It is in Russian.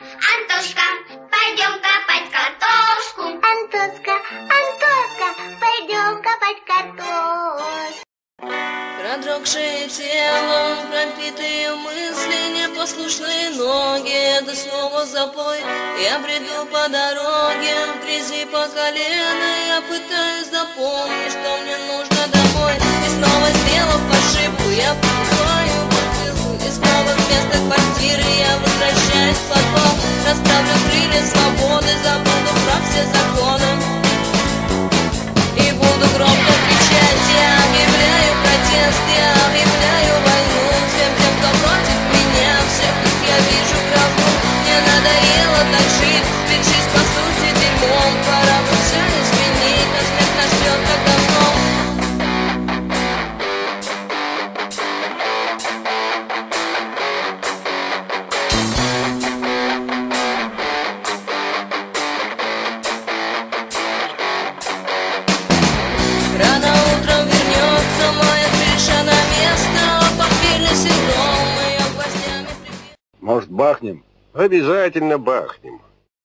Антошка, пойдем копать картошку. Антошка, Антошка, пойдем копать картошку. Продрогшее тело, пропитые мысли, непослушные ноги, это снова запой. Я бреду по дороге, в грязи по колено, я пытаюсь запомнить, что мне нужно домой. И снова сделав ошибку, я покупаю бутылку, и снова вместо квартиры я возвращаюсь в подвал. Расставлю крылья свободы, забуду про все законы и буду громко кричать. Я объявляю протест, я объявляю войну всем тем, кто против меня, всех их я вижу кровну. Мне надоело так жить, ведь жизнь по сути дерьмом. Пора бы все изменить, а смерть нас ждет как давно. Рано утром вернется моя крыша на место, похмельный синдром, ее гвоздями прибьет. Может, бахнем? Обязательно бахнем.